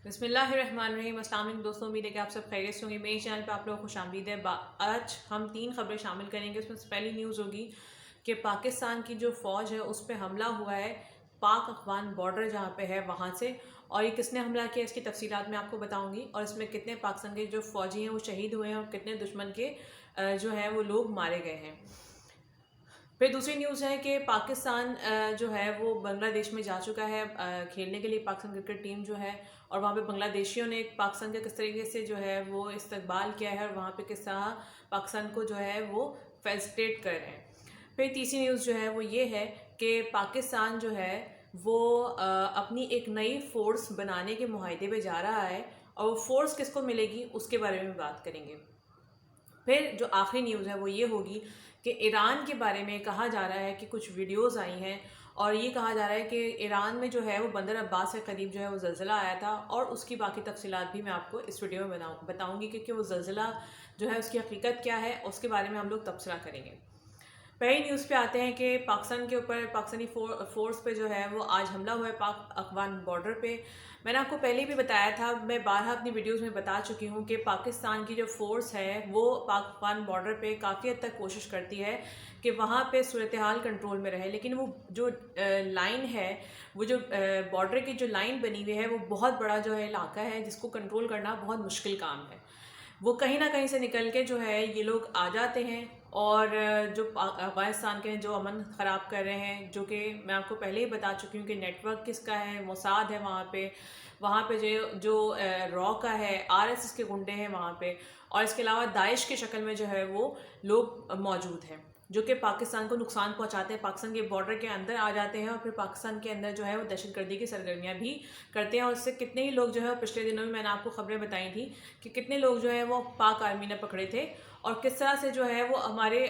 بسم اللہ الرحمن الرحیم۔ السلام علیکم دوستوں، امید ہے کہ آپ سب خیریت سے ہوں گے۔ میرے چینل پہ آپ لوگوں کو خوش آمدید ہے۔ آج ہم 3 خبریں شامل کریں گے۔ اس میں سے پہلی نیوز ہوگی کہ پاکستان کی جو فوج ہے اس پہ حملہ ہوا ہے پاک افغان بارڈر جہاں پہ ہے وہاں سے، اور یہ کس نے حملہ کیا اس کی تفصیلات میں آپ کو بتاؤں گی، اور اس میں کتنے پاکستان کے جو فوجی ہیں وہ شہید ہوئے ہیں اور کتنے دشمن کے جو ہیں وہ لوگ مارے گئے ہیں۔ پھر دوسری نیوز ہے کہ پاکستان جو ہے وہ بنگلہ دیش میں جا چکا ہے کھیلنے کے لیے۔ پاکستان کرکٹ ٹیم جو ہے، اور وہاں پہ بنگلہ دیشیوں نے پاکستان کا کس طریقے سے جو ہے وہ استقبال کیا ہے، اور وہاں پہ کس طرح پاکستان کو جو ہے وہ فیسٹیٹ کر رہے ہیں۔ پھر تیسری نیوز جو ہے وہ یہ ہے کہ پاکستان جو ہے وہ اپنی ایک نئی فورس بنانے کے معاہدے پہ جا رہا ہے، اور وہ فورس کس کو ملے گی اس کے بارے میں بات کریں گے۔ پھر جو آخری نیوز ہے وہ یہ ہوگی کہ ایران کے بارے میں کہا جا رہا ہے کہ کچھ ویڈیوز آئی ہیں، اور یہ کہا جا رہا ہے کہ ایران میں جو ہے وہ بندر عباس کے قریب جو ہے وہ زلزلہ آیا تھا، اور اس کی باقی تفصیلات بھی میں آپ کو اس ویڈیو میں بتاؤں گی کہ وہ زلزلہ جو ہے اس کی حقیقت کیا ہے، اس کے بارے میں ہم لوگ تبصرہ کریں گے۔ پہلی نیوز پہ آتے ہیں کہ پاکستان کے اوپر پاکستانی فورس پہ جو ہے وہ آج حملہ ہوا ہے پاک افغان بارڈر پہ۔ میں نے آپ کو پہلے بھی بتایا تھا، میں بارہا اپنی ویڈیوز میں بتا چکی ہوں کہ پاکستان کی جو فورس ہے وہ پاک افغان بارڈر پہ کافی حد تک کوشش کرتی ہے کہ وہاں پہ صورتحال کنٹرول میں رہے، لیکن وہ جو لائن ہے، وہ جو بارڈر کی جو لائن بنی ہوئی ہے وہ بہت بڑا جو ہے علاقہ ہے جس کو کنٹرول کرنا بہت مشکل کام ہے۔ وہ کہیں نہ کہیں سے نکل کے جو ہے یہ لوگ آ جاتے ہیں، اور جو افغانستان کے جو امن خراب کر رہے ہیں، جو کہ میں آپ کو پہلے ہی بتا چکی ہوں کہ نیٹ ورک کس کا ہے، موساد ہے وہاں پہ جو را کا ہے، RSS کے گنڈے ہیں وہاں پہ، اور اس کے علاوہ داعش کی شکل میں جو ہے وہ لوگ موجود ہیں جو کہ پاکستان کو نقصان پہنچاتے ہیں، پاکستان کے بارڈر کے اندر آ جاتے ہیں، اور پھر پاکستان کے اندر جو ہے وہ دہشت گردی کی سرگرمیاں بھی کرتے ہیں۔ اور اس سے کتنے ہی لوگ جو ہے پچھلے دنوں میں نے آپ کو خبریں بتائی تھیں کہ کتنے لوگ جو ہے وہ پاک آرمی نے پکڑے تھے، اور کس طرح سے جو ہے وہ ہمارے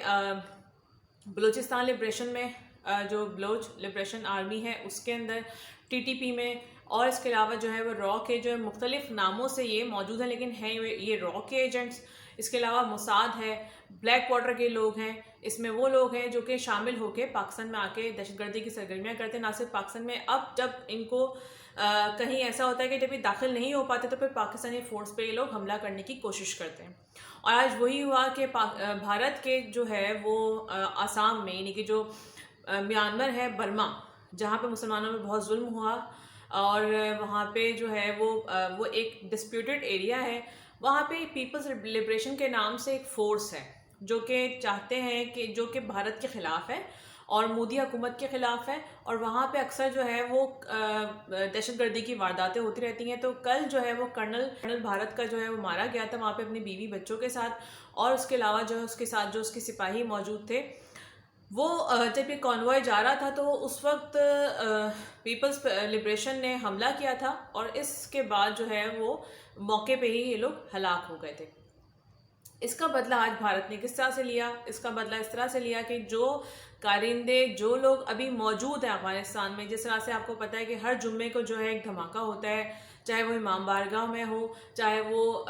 بلوچستان لبریشن میں جو بلوچ لبریشن آرمی ہے اس کے اندر، TTP میں، اور اس کے علاوہ جو ہے وہ را کے جو ہے مختلف ناموں سے یہ موجود ہیں لیکن ہیں یہ را کے ایجنٹس۔ اس کے علاوہ موساد ہے، بلیک واٹر کے لوگ ہیں، اس میں وہ لوگ ہیں جو کہ شامل ہو کے پاکستان میں آ کے دہشت گردی کی سرگرمیاں کرتے ہیں۔ نہ صرف پاکستان میں، اب جب ان کو کہیں ایسا ہوتا ہے کہ جب یہ داخل نہیں ہو پاتے تو پھر پاکستانی فورس پہ یہ لوگ حملہ کرنے کی کوشش کرتے ہیں۔ اور آج وہی ہوا کہ بھارت کے جو ہے وہ آسام میں، یعنی کہ جو میانمار ہے، برما، جہاں پہ مسلمانوں میں بہت ظلم ہوا، اور وہاں پہ جو ہے وہ ایک ڈسپیوٹڈ ایریا ہے، وہاں پہ پیپلز لبریشن کے نام سے ایک فورس ہے جو کہ چاہتے ہیں کہ جو کہ بھارت کے خلاف ہے اور مودی حکومت کے خلاف ہے، اور وہاں پہ اکثر جو ہے وہ دہشت گردی کی وارداتیں ہوتی رہتی ہیں۔ تو کل جو ہے وہ کرنل بھارت کا جو ہے وہ مارا گیا تھا وہاں پہ اپنی بیوی بچوں کے ساتھ، اور اس کے علاوہ جو ہے اس کے ساتھ جو اس کے سپاہی موجود تھے، وہ جب یہ کانوائے جا رہا تھا تو اس وقت پیپلز لبریشن نے حملہ کیا تھا، اور اس کے بعد جو ہے وہ موقع پہ ہی یہ لوگ ہلاک ہو گئے تھے۔ اس کا بدلہ آج بھارت نے کس طرح سے لیا؟ اس کا بدلہ اس طرح سے لیا کہ جو کارندے، جو لوگ ابھی موجود ہیں افغانستان میں، جس طرح سے آپ کو پتہ ہے کہ ہر جمعے کو جو ہے ایک دھماکہ ہوتا ہے، چاہے وہ امام بارگاہ میں ہو، چاہے وہ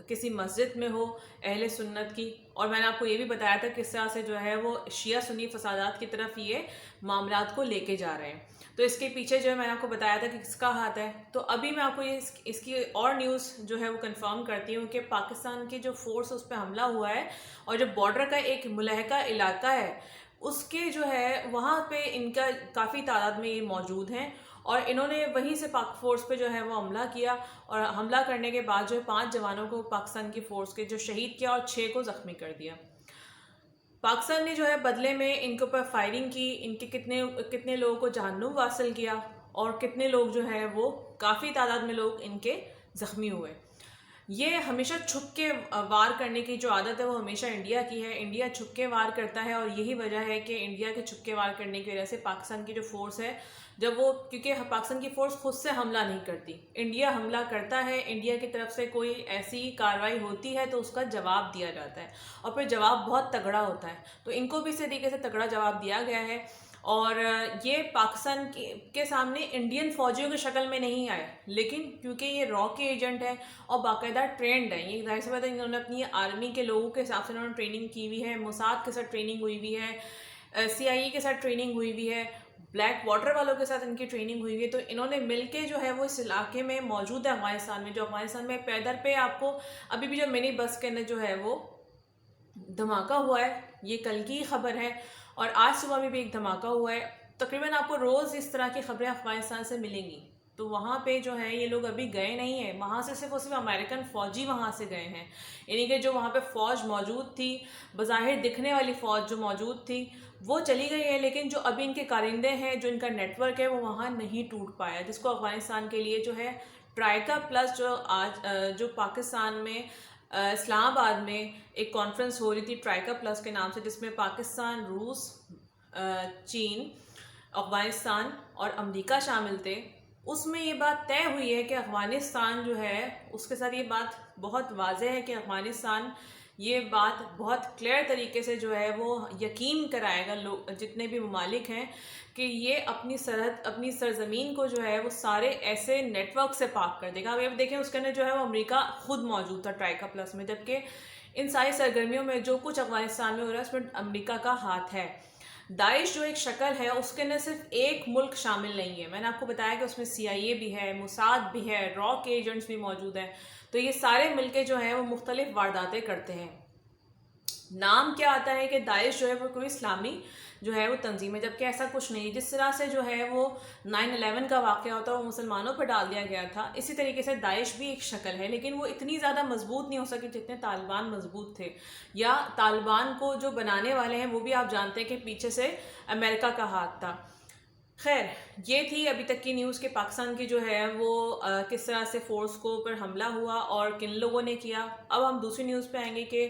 کسی مسجد میں ہو اہل سنت کی، اور میں نے آپ کو یہ بھی بتایا تھا کس طرح سے جو ہے وہ شیعہ سنی فسادات کی طرف یہ معاملات کو لے کے جا رہے ہیں۔ تو اس کے پیچھے جو ہے میں نے آپ کو بتایا تھا کہ کس کا ہاتھ ہے۔ تو ابھی میں آپ کو اس کی اور نیوز جو ہے وہ کنفرم کرتی ہوں کہ پاکستان کی جو فورس اس پہ حملہ ہوا ہے، اور جو بارڈر کا ایک ملحقہ علاقہ ہے اس کے جو ہے وہاں پہ ان کا کافی تعداد میں یہ موجود ہیں، اور انہوں نے وہیں سے پاک فورس پہ جو ہے وہ حملہ کیا، اور حملہ کرنے کے بعد جو ہے 5 جوانوں کو پاکستان کی فورس کے جو شہید کیا، اور 6 کو زخمی کر دیا۔ پاکستان نے جو ہے بدلے میں ان کے اوپر فائرنگ کی، ان کے کتنے لوگوں کو جہنم واصل کیا، اور کتنے لوگ جو ہے وہ کافی تعداد میں لوگ ان کے زخمی ہوئے۔ یہ ہمیشہ چھپ کے وار کرنے کی جو عادت ہے وہ ہمیشہ انڈیا کی ہے، انڈیا چھپ کے وار کرتا ہے، اور یہی وجہ ہے کہ انڈیا کے چھپ کے وار کرنے کی وجہ سے پاکستان کی جو فورس ہے، کیونکہ پاکستان کی فورس خود سے حملہ نہیں کرتی، انڈیا حملہ کرتا ہے، انڈیا کی طرف سے کوئی ایسی کارروائی ہوتی ہے تو اس کا جواب دیا جاتا ہے، اور پھر جواب بہت تگڑا ہوتا ہے۔ تو ان کو بھی اس طریقے سے تگڑا جواب دیا گیا ہے، اور یہ پاکستان کے سامنے انڈین فوجیوں کی شکل میں نہیں آئے، لیکن کیونکہ یہ را کے ایجنٹ ہیں اور باقاعدہ ٹرینڈ ہیں، یہ ظاہر سی بات ہے انہوں نے اپنی آرمی کے لوگوں کے حساب سے انہوں نے ٹریننگ کی ہوئی ہے، موساد کے ساتھ ٹریننگ ہوئی ہوئی ہے، CIA کے ساتھ ٹریننگ ہوئی ہوئی ہے، بلیک واٹر والوں کے ساتھ ان کی ٹریننگ ہوئی ہے، تو انہوں نے مل کے جو ہے وہ اس علاقے میں موجود ہے افغانستان میں، جو افغانستان میں پیدر پہ آپ کو ابھی بھی جو منی بس کے اندر جو ہے وہ دھماکہ ہوا ہے، یہ کل کی خبر ہے، اور آج صبح میں بھی ایک دھماکہ ہوا ہے۔ تقریباً آپ کو روز اس طرح کی خبریں افغانستان سے ملیں گی۔ تو وہاں پہ جو ہے یہ لوگ ابھی گئے نہیں ہیں، وہاں سے صرف اور صرف امریکن فوجی وہاں سے گئے ہیں، یعنی کہ جو وہاں پہ فوج موجود تھی، بظاہر دکھنے والی فوج جو موجود تھی وہ چلی گئی ہے، لیکن جو ابھی ان کے کارندے ہیں، جو ان کا نیٹ ورک ہے، وہ وہاں نہیں ٹوٹ پایا، جس کو افغانستان کے لیے جو ہے ٹرائیکا پلس جو آج جو پاکستان میں اسلام آباد میں ایک کانفرنس ہو رہی تھی ٹرائیکا پلس کے نام سے، جس میں پاکستان، روس، چین، افغانستان اور امریکہ شامل تھے، اس میں یہ بات طے ہوئی ہے کہ افغانستان جو ہے اس کے ساتھ یہ بات بہت واضح ہے کہ افغانستان یہ بات بہت کلیئر طریقے سے جو ہے وہ یقین کرائے گا لوگ جتنے بھی ممالک ہیں کہ یہ اپنی سرحد، اپنی سرزمین کو جو ہے وہ سارے ایسے نیٹ ورک سے پاک کر دے گا۔ اب دیکھیں اس کے اندر جو ہے وہ امریکہ خود موجود تھا ٹرائیکا پلس میں، جبکہ ان ساری سرگرمیوں میں جو کچھ افغانستان میں ہو رہا ہے اس میں امریکہ کا ہاتھ ہے۔ داعش جو ایک شکل ہے اس کے اندر صرف ایک ملک شامل نہیں ہے، میں نے آپ کو بتایا کہ اس میں CIA بھی ہے، موساد بھی ہے، را کے ایجنٹس بھی موجود ہیں، تو یہ سارے مل کے جو ہیں وہ مختلف وارداتیں کرتے ہیں۔ نام کیا آتا ہے کہ داعش جو ہے وہ کوئی اسلامی جو ہے وہ تنظیم ہے، جبکہ ایسا کچھ نہیں۔ جس طرح سے جو ہے وہ 9/11 کا واقعہ ہوتا ہے وہ مسلمانوں پر ڈال دیا گیا تھا، اسی طریقے سے داعش بھی ایک شکل ہے، لیکن وہ اتنی زیادہ مضبوط نہیں ہو سکی جتنے طالبان مضبوط تھے، یا طالبان کو جو بنانے والے ہیں وہ بھی آپ جانتے ہیں کہ پیچھے سے امریکہ کا ہاتھ تھا۔ خیر، یہ تھی ابھی تک کی نیوز کہ پاکستان کی جو ہے وہ کس طرح سے فورس کو پر حملہ ہوا اور کن لوگوں نے کیا۔ اب ہم دوسری نیوز پہ آئیں گے کہ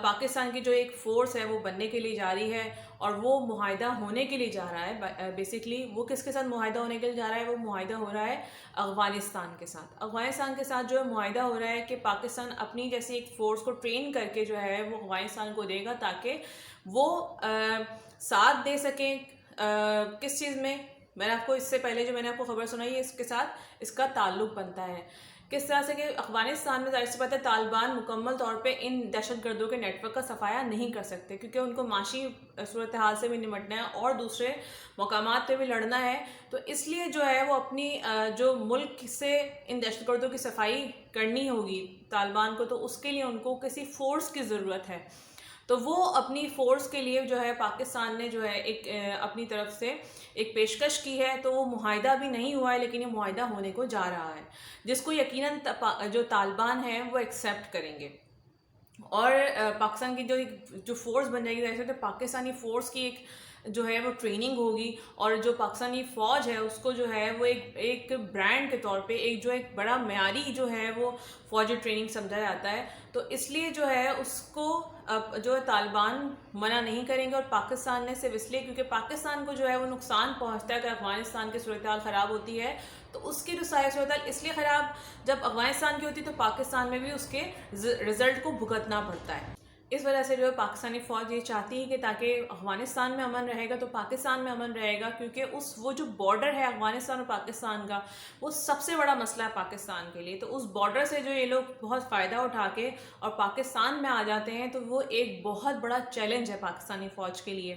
پاکستان کی جو ایک فورس ہے وہ بننے کے لیے جا رہی ہے اور وہ معاہدہ ہونے کے لیے جا رہا ہے۔ بیسکلی وہ کس کے ساتھ معاہدہ ہونے کے لیے جا رہا ہے؟ وہ معاہدہ ہو رہا ہے افغانستان کے ساتھ۔ افغانستان کے ساتھ جو ہے معاہدہ ہو رہا ہے کہ پاکستان اپنی جیسی ایک فورس کو ٹرین کر کے جو ہے وہ افغانستان کو دے گا تاکہ وہ ساتھ دے سکیں کس چیز میں؟ میں نے آپ کو اس سے پہلے جو میں نے آپ کو خبر سنائی ہے اس کے ساتھ اس کا تعلق بنتا ہے کس طرح سے کہ افغانستان میں ظاہر سی بات ہے طالبان مکمل طور پہ ان دہشت گردوں کے نیٹ ورک کا صفایا نہیں کر سکتے، کیونکہ ان کو معاشی صورتحال سے بھی نمٹنا ہے اور دوسرے مقامات پہ بھی لڑنا ہے، تو اس لیے جو ہے وہ اپنی جو ملک سے ان دہشت گردوں کی صفائی کرنی ہوگی طالبان کو، تو اس کے لیے ان کو کسی فورس کی ضرورت ہے۔ تو وہ اپنی فورس کے لیے جو ہے پاکستان نے جو ہے ایک اپنی طرف سے ایک پیشکش کی ہے، تو وہ معاہدہ بھی نہیں ہوا ہے لیکن یہ معاہدہ ہونے کو جا رہا ہے، جس کو یقیناً جو طالبان ہیں وہ ایکسیپٹ کریں گے، اور پاکستان کی جو فورس بن جائے گی، جیسے تو پاکستانی فورس کی ایک جو ہے وہ ٹریننگ ہوگی، اور جو پاکستانی فوج ہے اس کو جو ہے وہ ایک برانڈ کے طور پہ ایک بڑا معیاری جو ہے وہ فوجی ٹریننگ سمجھا جاتا ہے، تو اس لیے جو ہے اس کو جو ہے طالبان منع نہیں کریں گے، اور پاکستان نے صرف اس لیے کیونکہ پاکستان کو جو ہے وہ نقصان پہنچتا ہے کہ افغانستان کی صورتحال خراب ہوتی ہے، تو اس کی جو ساری صورتحال اس لیے خراب جب افغانستان کی ہوتی ہے تو پاکستان میں بھی اس کے رزلٹ کو بھگتنا پڑتا ہے۔ اس وجہ سے جو ہے پاکستانی فوج یہ چاہتی ہے کہ تاکہ افغانستان میں امن رہے گا تو پاکستان میں امن رہے گا، کیونکہ وہ جو بارڈر ہے افغانستان اور پاکستان کا وہ سب سے بڑا مسئلہ ہے پاکستان کے لیے، تو اس بارڈر سے جو یہ لوگ بہت فائدہ اٹھا کے اور پاکستان میں آ جاتے ہیں تو وہ ایک بہت بڑا چیلنج ہے پاکستانی فوج کے لیے،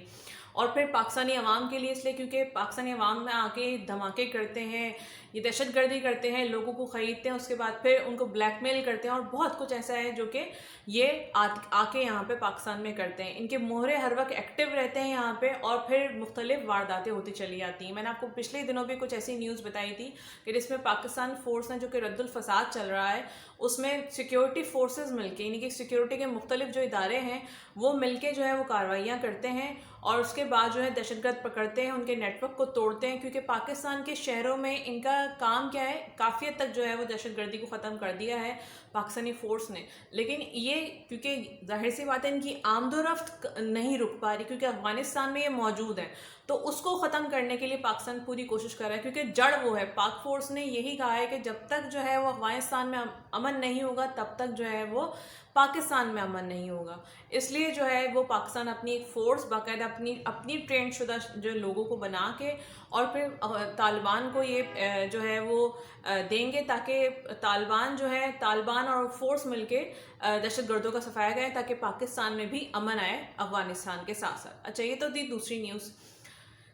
اور پھر پاکستانی عوام کے لیے اس لیے کیونکہ پاکستانی عوام میں آ کے دھماکے کرتے ہیں، یہ دہشت گردی کرتے ہیں، لوگوں کو خریدتے ہیں، اس کے بعد پھر ان کو بلیک میل کرتے ہیں، اور بہت کچھ ایسا ہے جو کہ یہ آ کے یہاں پہ پاکستان میں کرتے ہیں، ان کے مہرے ہر وقت ایکٹیو رہتے ہیں یہاں پہ، اور پھر مختلف وارداتیں ہوتی چلی جاتی ہیں۔ میں نے آپ کو پچھلے دنوں بھی کچھ ایسی نیوز بتائی تھی کہ جس میں پاکستان فورس نے جو کہ رد الفساد چل رہا ہے اس میں سیکیورٹی فورسز مل کے، یعنی کہ سیکیورٹی کے مختلف جو ادارے ہیں وہ مل کے جو ہے وہ کارروائیاں کرتے ہیں، اور اس کے بعد جو ہے دہشت گرد پکڑتے ہیں، ان کے نیٹ ورک کو توڑتے ہیں، کیونکہ پاکستان کے شہروں میں ان کا کام کیا ہے، کافی حد تک جو ہے وہ دہشت گردی کو ختم کر دیا ہے پاکستانی فورس نے، لیکن یہ کیونکہ ظاہر سی بات ہے ان کی آمد و رفت نہیں رک پا رہی کیونکہ افغانستان میں یہ موجود ہے، تو اس کو ختم کرنے کے لیے پاکستان پوری کوشش کر رہا ہے، کیونکہ جڑ وہ ہے، پاک فورس نے یہی کہا ہے کہ جب تک جو ہے وہ افغانستان میں امن نہیں ہوگا تب تک جو ہے وہ پاکستان میں امن نہیں ہوگا، اس لیے جو ہے وہ پاکستان اپنی ایک فورس باقاعدہ اپنی ٹرینڈ شدہ جو لوگوں کو بنا کے اور پھر طالبان کو یہ جو ہے وہ دیں گے تاکہ طالبان اور فورس مل کے دہشت گردوں کا صفایا کریں تاکہ پاکستان میں بھی امن آئے افغانستان کے ساتھ ساتھ۔ اچھا، یہ تو تھی دوسری نیوز۔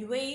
UAE,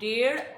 $1.5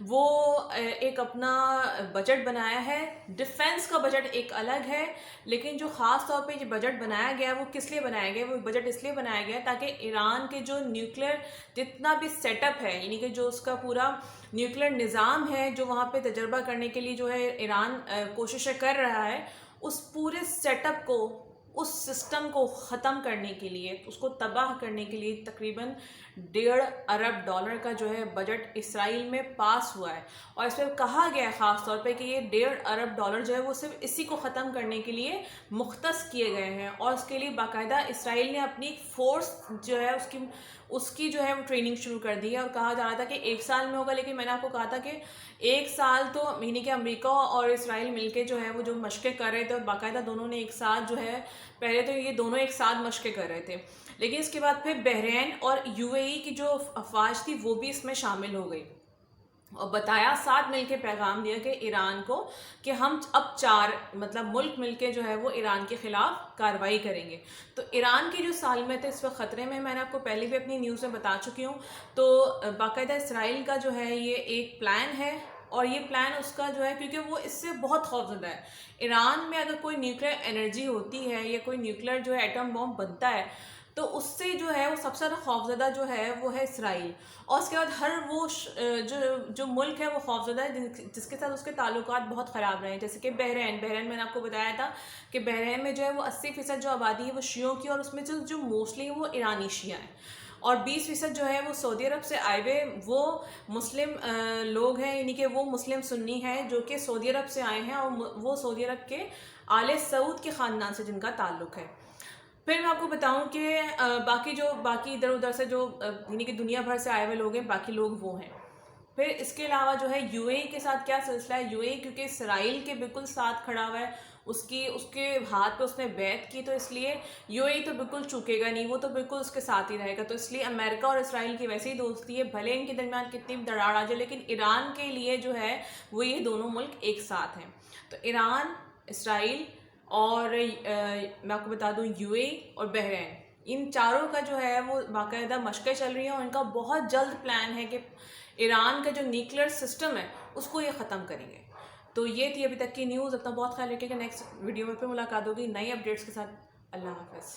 وہ ایک اپنا بجٹ بنایا ہے. ڈیفنس کا بجٹ ایک الگ ہے، لیکن جو خاص طور پہ یہ بجٹ بنایا گیا ہے وہ کس لیے بنایا گیا ہے؟ وہ بجٹ اس لیے بنایا گیا ہے تاکہ ایران کے جو نیوکلیر جتنا بھی سیٹ اپ ہے، یعنی کہ جو اس کا پورا نیوکلیر نظام ہے جو وہاں پہ تجربہ کرنے کے لیے جو ہے ایران کوششیں کر رہا ہے، اس پورے سیٹ اپ کو، اس سسٹم کو ختم کرنے کے لیے، اس کو تباہ کرنے کے لیے تقریباً $1.5 ارب کا جو ہے بجٹ اسرائیل میں پاس ہوا ہے. اور اس پہ کہا گیا ہے خاص طور پہ کہ یہ $1.5 ارب جو ہے وہ صرف اسی کو ختم کرنے کے لیے مختص کیے گئے ہیں. اور اس کے لیے باقاعدہ اسرائیل نے اپنی فورس جو ہے اس کی جو ہے وہ ٹریننگ شروع کر دی ہے. اور کہا جا رہا تھا کہ 1 سال میں ہوگا، لیکن میں نے آپ کو کہا تھا کہ 1 سال تو یعنی کہ امریکہ اور اسرائیل مل کے جو ہے وہ جو مشقیں کر رہے تھے، اور باقاعدہ دونوں نے ایک ساتھ جو ہے، پہلے تو یہ دونوں ایک ساتھ مشقیں کر رہے تھے، لیکن اس کے بعد پھر بحرین اور UAE کی جو افواج تھی وہ بھی اس میں شامل ہو گئی، اور بتایا، ساتھ مل کے پیغام دیا کہ ایران کو کہ ہم اب 4 ملک مل کے جو ہے وہ ایران کے خلاف کارروائی کریں گے. تو ایران کی جو سالمیت ہے اس وقت خطرے میں، میں نے آپ کو پہلے بھی اپنی نیوز میں بتا چکی ہوں. تو باقاعدہ اسرائیل کا جو ہے یہ ایک پلان ہے، اور یہ پلان اس کا جو ہے کیونکہ وہ اس سے بہت خوفزدہ ہے. ایران میں اگر کوئی نیوکلیر انرجی ہوتی ہے یا کوئی نیوکلیر جو ہے ایٹم بم بنتا ہے، تو اس سے جو ہے وہ سب سے زیادہ خوفزدہ جو ہے وہ ہے اسرائیل. اور اس کے بعد ہر وہ جو ملک ہے وہ خوفزدہ ہے جس کے ساتھ اس کے تعلقات بہت خراب رہے ہیں. جیسے کہ بحرین میں نے آپ کو بتایا تھا کہ بحرین میں جو ہے وہ 80% جو آبادی ہے وہ شیعوں کی، اور اس میں جو موسٹلی وہ ایرانی شیعہ ہیں، اور 20% جو ہے وہ سعودی عرب سے آئے ہوئے وہ مسلم لوگ ہیں، یعنی کہ وہ مسلم سنی ہیں جو کہ سعودی عرب سے آئے ہیں، اور وہ سعودی عرب کے آل سعود کے خاندان سے جن کا تعلق ہے. پھر میں آپ کو بتاؤں کہ باقی ادھر ادھر سے جو یعنی کہ دنیا بھر سے آئے ہوئے لوگ ہیں، باقی لوگ وہ ہیں. پھر اس کے علاوہ جو ہے UAE کے ساتھ کیا سلسلہ ہے. UAE کیونکہ اسرائیل کے بالکل ساتھ کھڑا ہوا ہے، اس کے ہاتھ پہ اس نے بیعت کی، تو اس لیے UAE تو بالکل چوکے گا نہیں، وہ تو بالکل اس کے ساتھ ہی رہے گا. تو اس لیے امریکہ اور اسرائیل کی ویسے ہی دوستی ہے، بھلے ان کے درمیان کتنی بھی دراڑ آ جائے، لیکن ایران کے لیے جو ہے وہ یہ دونوں ملک ایک ساتھ ہیں. تو ایران، اسرائیل اور میں آپ کو بتا دوں UAE اور بحرین، ان چاروں کا جو ہے وہ باقاعدہ مشقیں چل رہی ہیں، اور ان کا بہت جلد پلان ہے کہ ایران کا جو نیوکلیر سسٹم ہے اس کو یہ ختم کریں گے. تو یہ تھی ابھی تک کی نیوز. اپنا بہت خیال رکھیے گا. نیکسٹ ویڈیو میں پھر ملاقات ہوگی نئی اپڈیٹس کے ساتھ. اللہ حافظ.